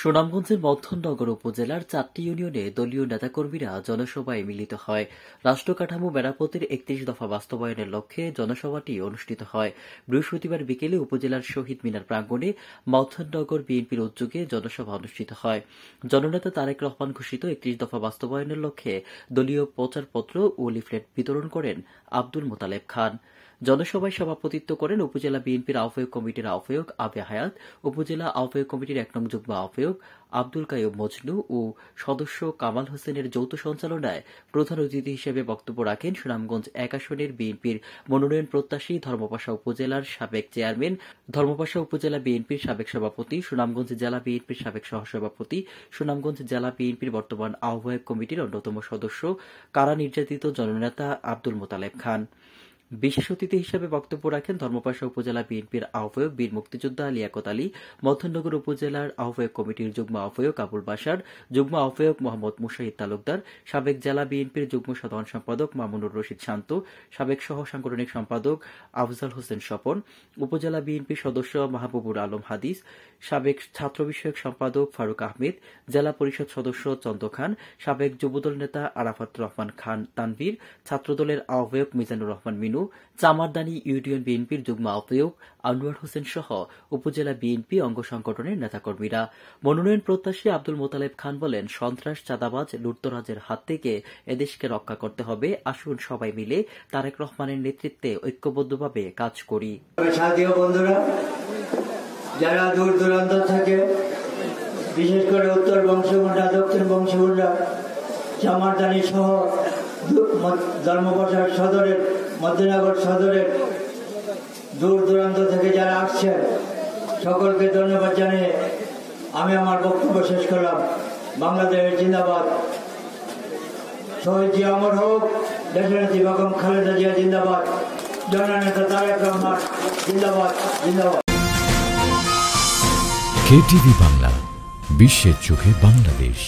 সুনামগঞ্জের মধ্যনগর উপজেলার ৪টি ইউনিয়নে দলীয় নেতাকর্মীরা জনসভায় মিলিত হয়। রাষ্ট্র কাঠামো মেরামতের ৩১ দফা বাস্তবায়নের লক্ষ্যে জনসভাটি অনুষ্ঠিত হয়। বৃহস্পতিবার বিকেলে উপজেলার শহীদ মিনার প্রাঙ্গণে মধ্যনগর বিএনপির উদ্যোগে জনসভা অনুষ্ঠিত হয়। জননেতা তারেক রহমান ঘোষিত ৩১ দফা বাস্তবায়নের লক্ষ্যে দলীয় প্রচারপত্র ও লিফলেট বিতরণ করেন আব্দুল মোতালেব খান। জনসভায় সভাপতিত্ব করেন উপজেলা বিএনপির আহ্বায়ক কমিটির আহ্বায়ক আবে হায়াত, উপজেলা আহ্বায়ক কমিটির ১ নং যুগ্ম আহ্বায়ক আব্দুল কাইয়ুম মজনু ও সদস্য কামাল হোসেনের যৌথ সঞ্চালনায় প্রধান অতিথি হিসেবে বক্তব্য রাখেন সুনামগঞ্জ ১ আসনের বিএনপির মনোনয়ন প্রত্যাশী ধর্মপাশা উপজেলার সাবেক চেয়ারম্যান, ধর্মপাশা উপজেলা বিএনপির সাবেক সভাপতি, সুনামগঞ্জ জেলা বিএনপির সাবেক সহসভাপতি, সুনামগঞ্জ জেলা বিএনপির বর্তমান আহ্বায়ক কমিটির অন্যতম সদস্য, কারা নির্যাতিত জননেতা আব্দুল মোতালেব খান। বিশেষ অতিথি হিসেবে বক্তব্য রাখেন ধর্মপাশা উপজেলা বিএনপির আহ্বায়ক বীর মুক্তিযোদ্ধা লিয়াকত আলী, মধ্যনগর উপজেলার আহ্বায়ক কমিটির যুগ্ম আহ্বায়ক আবুল বাশার, যুগ্ম আহ্বায়ক মোহাম্মদ মুশাহিদ তালুকদার, সাবেক জেলা বিএনপির যুগ্ম সাধারণ সম্পাদক মামুনুর রশিদ শান্ত, সাবেক সহ সাংগঠনিক সম্পাদক আফজাল হোসেন স্বপন, উপজেলা বিএনপির সদস্য মাহবুবুর আলম হাদিস, সাবেক ছাত্র বিষয়ক সম্পাদক ফারুক আহমেদ, জেলা পরিষদ সদস্য চন্দ খান, সাবেক যুবদল নেতা আরাফাত রহমান খান তানভীর, ছাত্রদলের আহ্বায়ক মিজানুর রহমান মিনু, চামারদানি ইউনিয়ন বিএনপির যুগ্ম আহ্বায়ক আনোয়ার হোসেন সহ উপজেলা বিএনপি অঙ্গ সংগঠনের নেতাকর্মীরা। মনোনয়ন প্রত্যাশী আব্দুল মোতালেব খান বলেন, সন্ত্রাস, চাঁদাবাজ, লুটতরাজের হাত থেকে এদেশকে রক্ষা করতে হবে। আসুন সবাই মিলে তারেক রহমানের নেতৃত্বে ঐক্যবদ্ধভাবে কাজ করি। বন্ধুরা, যারা দূর দূরান্ত থেকে, বিশেষ করে উত্তর বংশগোল্লা, দক্ষিণ বংশগোল্লা, চামারদানি সহ ধর্মপাশা সদরের, মধ্যনগর সদরের দূর দূরান্ত থেকে যারা আসছেন, সকলকে ধন্যবাদ জানিয়ে আমি আমার বক্তব্য শেষ করলাম। বাংলাদেশ জিন্দাবাদ, শহীদ জিয়া অমর হোক, দেশনেত্রী বেগম খালেদা জিয়া জিন্দাবাদ, জননেতা তারেক রহমান জিন্দাবাদ জিন্দাবাদ। কেটিভি বাংলা, বিশ্বের চোখে বাংলাদেশ।